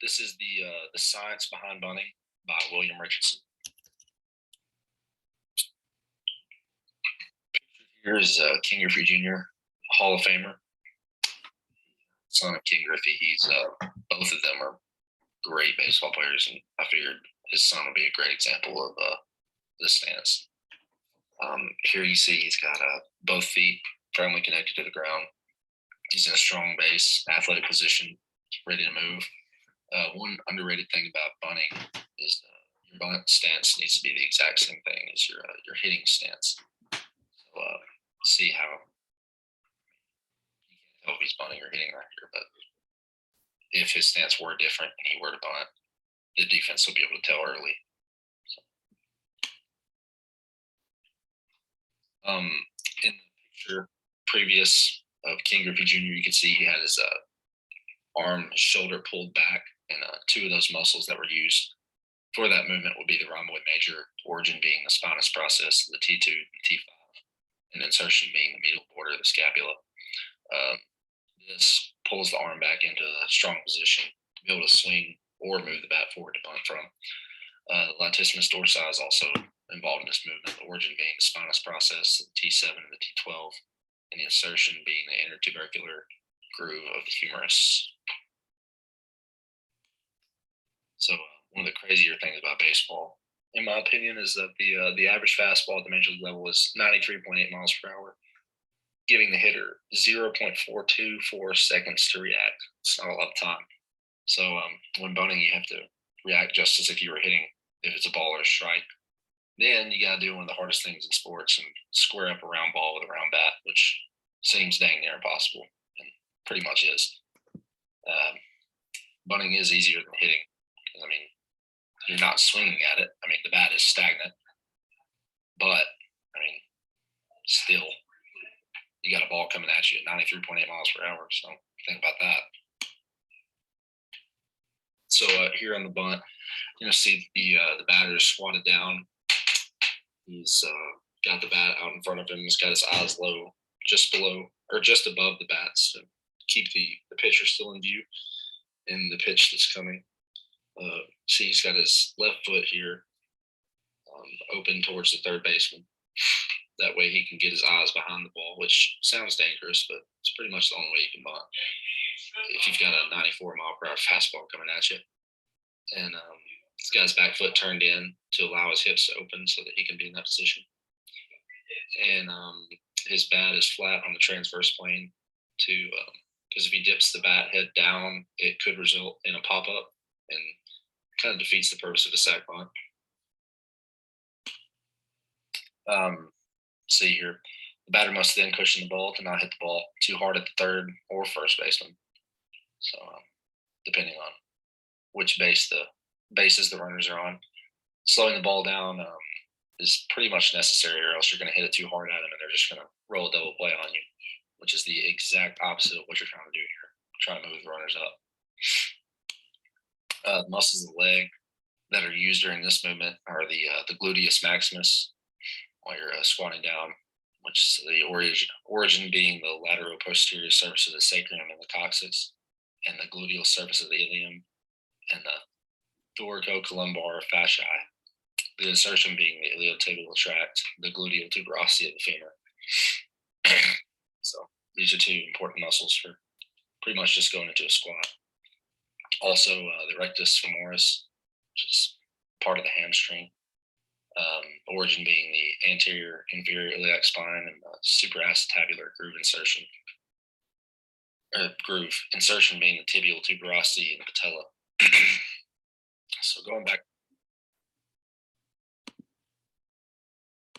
This is the science behind bunting by William Richardson. Here's King Griffey Jr., Hall of Famer, son of King Griffey. Both of them are great baseball players, and I figured his son would be a great example of this stance. Here you see he's got both feet firmly connected to the ground. He's in a strong base, athletic position, ready to move. One underrated thing about bunting is your bunt stance needs to be the exact same thing as your hitting stance. So see how you can't tell if he's bunting or hitting right here, but if his stance were different and he were to bunt, the defense will be able to tell early. So, in the picture previous of King Griffey Jr., you can see he had his arm, his shoulder pulled back, and two of those muscles that were used for that movement would be the rhomboid major, origin being the spinous process, the T2, and T5, and insertion being the medial border of the scapula. This pulls the arm back into a strong position to be able to swing or move the bat forward to bunt from. The latissimus dorsi is also involved in this movement, the origin being the spinous process, the T7 and the T12, and the insertion being the intertubercular groove of the humerus. So one of the crazier things about baseball, in my opinion, is that the average fastball at the major league level is 93.8 miles per hour, giving the hitter 0.424 seconds to react. It's not a lot of time. So when bunting, you have to react just as if you were hitting, if it's a ball or a strike. Then you got to do one of the hardest things in sports and square up a round ball with a round bat, which seems dang near impossible, and pretty much is. Bunting is easier than hitting. I mean, you're not swinging at it. I mean, the bat is stagnant, but I mean, still, you got a ball coming at you at 93.8 miles per hour. So think about that. So here on the bunt, see the batter is squatted down. He's got the bat out in front of him. He's got his eyes low, just below or just above the bats to keep the pitcher still in view in the pitch that's coming. See, he's got his left foot here open towards the third baseman. That way he can get his eyes behind the ball, which sounds dangerous, but it's pretty much the only way you can bunt. If you've got a 94 mile per hour fastball coming at you. And he's got his back foot turned in to allow his hips to open so that he can be in that position. And his bat is flat on the transverse plane because if he dips the bat head down, it could result in a pop-up and kind of defeats the purpose of a sac bunt. See here, the batter must then cushion the ball to not hit the ball too hard at the third or first baseman. So depending on which bases the runners are on, slowing the ball down is pretty much necessary, or else you're going to hit it too hard at them and they're just going to roll a double play on you, which is the exact opposite of what you're trying to do here. Trying to move the runners up. The muscles of the leg that are used during this movement are the gluteus maximus while you're squatting down, which is the origin being the lateral-posterior surface of the sacrum and the coccyx, and the gluteal surface of the ilium, and the thoracocolumbar fasciae. The insertion being the iliotibial tract, the gluteal tuberosity of the femur. So these are two important muscles for pretty much just going into a squat. Also, the rectus femoris, which is part of the hamstring. Origin being the anterior inferior iliac spine, and the supraacetabular groove insertion. Groove insertion being the tibial tuberosity and the patella. So going back to